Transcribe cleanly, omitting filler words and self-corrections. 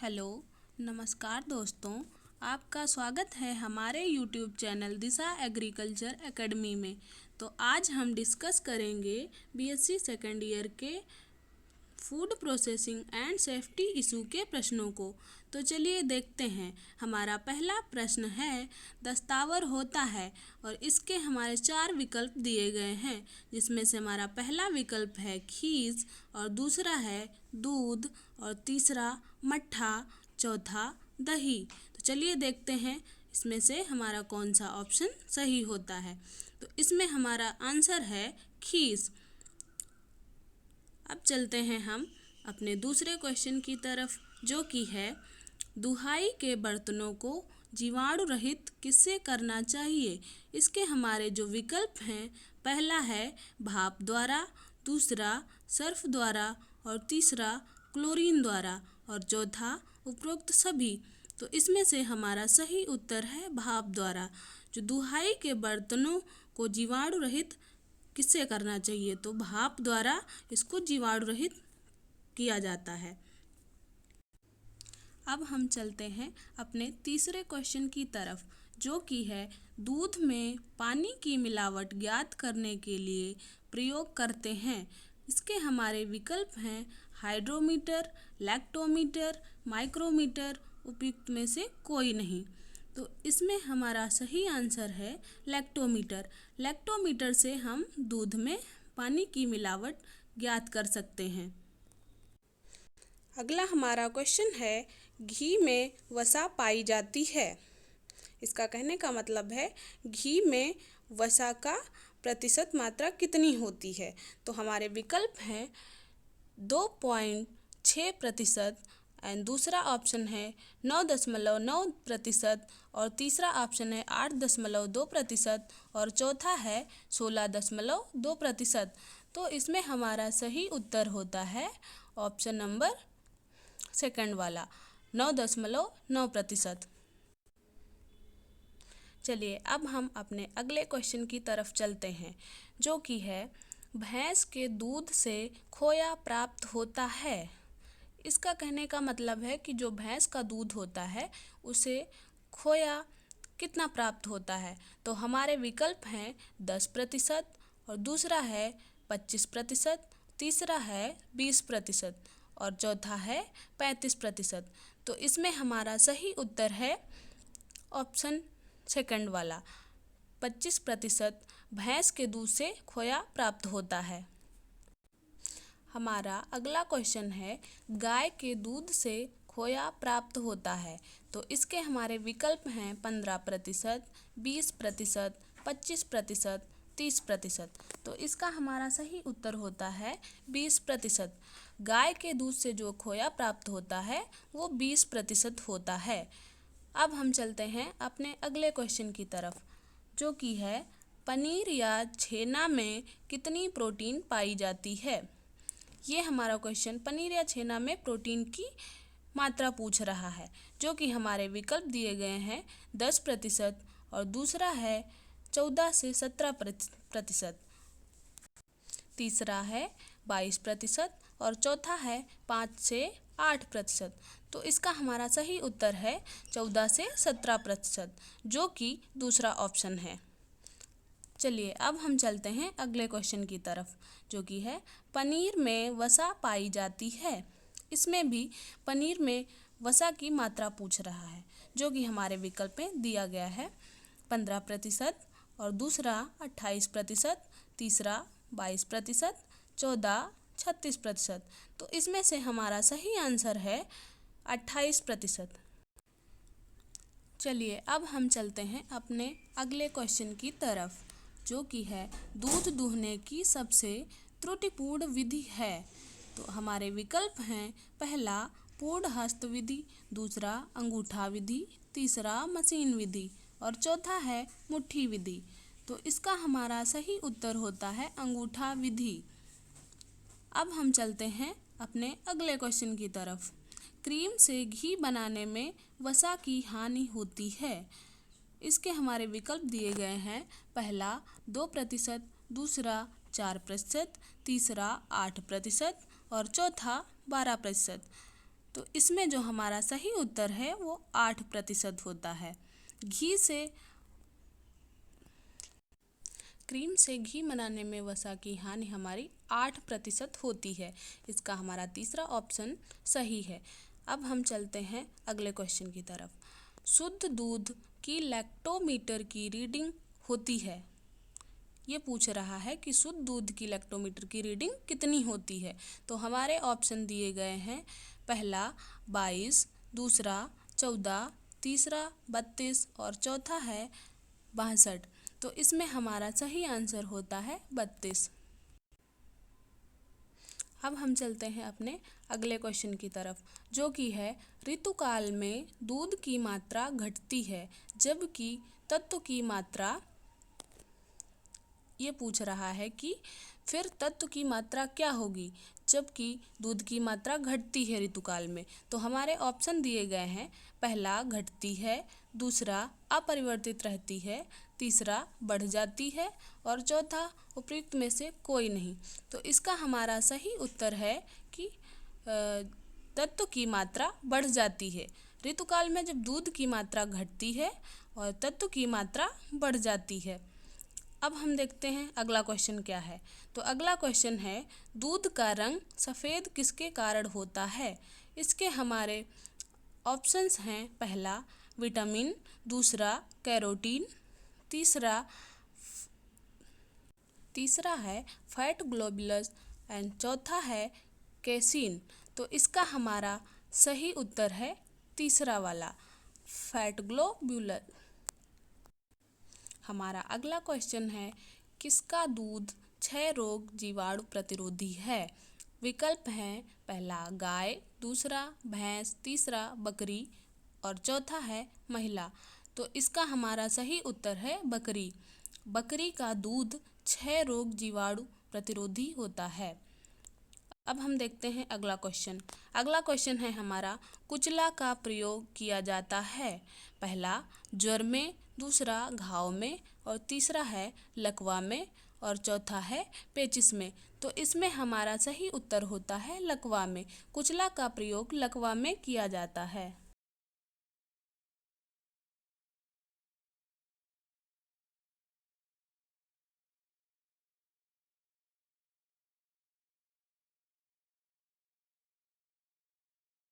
Hello, नमस्कार दोस्तों। आपका स्वागत है हमारे यूट्यूब चैनल दिशा एग्रीकल्चर एकेडमी में। तो आज हम डिस्कस करेंगे बीएससी सेकेंड ईयर के food processing and safety issue के प्रश्नों को। तो चलिए देखते हैं। हमारा पहला प्रश्न है, दस्तावर होता है और इसके हमारे 4 विकल्प दिए गए हैं, जिसमें से हमारा पहला विकल्प है खीस और दूसरा है दूध और तीसरा मट्ठा, चौथा दही। तो चलिए देखते हैं इसमें से हमारा कौन सा ऑप्शन सही होता है। तो इसमें हमारा आंसर है खीस। अब चलते हैं हम अपने दूसरे क्वेश्चन की तरफ, जो कि है दुहाई के बर्तनों को जीवाणु रहित किससे करना चाहिए। इसके हमारे जो विकल्प हैं, पहला है भाप द्वारा, दूसरा सर्फ द्वारा और तीसरा क्लोरीन द्वारा और चौथा उपरोक्त सभी। तो इसमें से हमारा सही उत्तर है भाप द्वारा। जो दुहाई के बर्तनों को जीवाणु रहित किससे करना चाहिए, तो भाप द्वारा इसको जीवाणु रहित किया जाता है। अब हम चलते हैं अपने तीसरे क्वेश्चन की तरफ, जो कि है दूध में पानी की मिलावट ज्ञात करने के लिए प्रयोग करते हैं। इसके हमारे विकल्प हैं हाइड्रोमीटर, लैक्टोमीटर, माइक्रोमीटर, उपयुक्त में से कोई नहीं। तो इसमें हमारा सही आंसर है लैक्टोमीटर। लैक्टोमीटर से हम दूध में पानी की मिलावट ज्ञात कर सकते हैं। अगला हमारा क्वेश्चन है, घी में वसा पाई जाती है। इसका कहने का मतलब है घी में वसा का प्रतिशत मात्रा कितनी होती है। तो हमारे विकल्प हैं 2.6% एंड दूसरा ऑप्शन है 9.9% और तीसरा ऑप्शन है 8.2% और चौथा है 16.2%। तो इसमें हमारा सही उत्तर होता है ऑप्शन नंबर सेकंड वाला 9.9%। चलिए अब हम अपने अगले क्वेश्चन की तरफ चलते हैं, जो कि है भैंस के दूध से खोया प्राप्त होता है। इसका कहने का मतलब है कि जो भैंस का दूध होता है उसे खोया कितना प्राप्त होता है। तो हमारे विकल्प हैं 10% और दूसरा है 25%, तीसरा है 20% और चौथा है 35%। तो इसमें हमारा सही उत्तर है ऑप्शन सेकंड वाला 25% भैंस के दूध से खोया प्राप्त होता है। हमारा अगला क्वेश्चन है, गाय के दूध से खोया प्राप्त होता है। तो इसके हमारे विकल्प हैं 15%, 20%, 25%, 30%। तो इसका हमारा सही उत्तर होता है 20%। गाय के दूध से जो खोया प्राप्त होता है वो 20% होता है। अब हम चलते हैं अपने अगले क्वेश्चन की तरफ, जो कि है पनीर या छेना में कितनी प्रोटीन पाई जाती है। ये हमारा क्वेश्चन पनीर या छेना में प्रोटीन की मात्रा पूछ रहा है, जो कि हमारे विकल्प दिए गए हैं 10% और दूसरा है 14 से 17%, तीसरा है 22% और चौथा है 5 से 8%। तो इसका हमारा सही उत्तर है 14 से 17%, जो कि दूसरा ऑप्शन है। चलिए अब हम चलते हैं अगले क्वेश्चन की तरफ, जो कि है पनीर में वसा पाई जाती है। इसमें भी पनीर में वसा की मात्रा पूछ रहा है, जो कि हमारे विकल्प में दिया गया है 15% और दूसरा 28%, तीसरा 22%, चौथा 36%। तो इसमें से हमारा सही आंसर है 28%। चलिए अब हम चलते हैं अपने अगले क्वेश्चन की तरफ, जो कि है दूध दूहने की सबसे त्रुटिपूर्ण विधि है। तो हमारे विकल्प हैं पहला पूर्ण हस्त विधि, दूसरा अंगूठा विधि, तीसरा मशीन विधि और चौथा है मुट्ठी विधि। तो इसका हमारा सही उत्तर होता है अंगूठा विधि। अब हम चलते हैं अपने अगले क्वेश्चन की तरफ। क्रीम से घी बनाने में वसा की हानि होती है। इसके हमारे विकल्प दिए गए हैं पहला 2%, दूसरा 4%, तीसरा 8% और चौथा 12%। तो इसमें जो हमारा सही उत्तर है वो 8% होता है। क्रीम से घी बनाने में वसा की हानि हमारी 8% होती है। इसका हमारा तीसरा ऑप्शन सही है। अब हम चलते हैं अगले क्वेश्चन की तरफ। शुद्ध दूध की लैक्टोमीटर की रीडिंग होती है। ये पूछ रहा है कि शुद्ध दूध की लैक्टोमीटर की रीडिंग कितनी होती है। तो हमारे ऑप्शन दिए गए हैं, पहला 22, दूसरा 14, तीसरा 32 और चौथा है 62। तो इसमें हमारा सही आंसर होता है 32। अब हम चलते हैं अपने अगले क्वेश्चन की तरफ, जो कि है ऋतुकाल में दूध की मात्रा घटती है जबकि तत्व की मात्रा, ये पूछ रहा है कि फिर तत्व की मात्रा क्या होगी जबकि दूध की मात्रा घटती है ऋतुकाल में। तो हमारे ऑप्शन दिए गए हैं, पहला घटती है, दूसरा अपरिवर्तित रहती है, तीसरा बढ़ जाती है और चौथा उपयुक्त में से कोई नहीं। तो इसका हमारा सही उत्तर है कि तत्व की मात्रा बढ़ जाती है। ऋतुकाल में जब दूध की मात्रा घटती है और तत्व की मात्रा बढ़ जाती है। अब हम देखते हैं अगला क्वेश्चन क्या है। तो अगला क्वेश्चन है, दूध का रंग सफ़ेद किसके कारण होता है। इसके हमारे ऑप्शंस हैं, पहला विटामिन, दूसरा कैरोटीन, तीसरा है फैट ग्लोबुलस एंड चौथा है कैसीन। तो इसका हमारा सही उत्तर है तीसरा वाला, फैट ग्लोबुलस। हमारा अगला क्वेश्चन है, किसका दूध क्षय रोग जीवाणु प्रतिरोधी है। विकल्प हैं, पहला गाय, दूसरा भैंस, तीसरा बकरी और चौथा है महिला। तो इसका हमारा सही उत्तर है बकरी। बकरी का दूध क्षय रोग जीवाणु प्रतिरोधी होता है। अब हम देखते हैं अगला क्वेश्चन। अगला क्वेश्चन है हमारा, कुचला का प्रयोग किया जाता है। पहला ज्वर में, दूसरा घाव में और तीसरा है लकवा में और चौथा है पेचिश में। तो इसमें हमारा सही उत्तर होता है लकवा में। कुचला का प्रयोग लकवा में किया जाता है।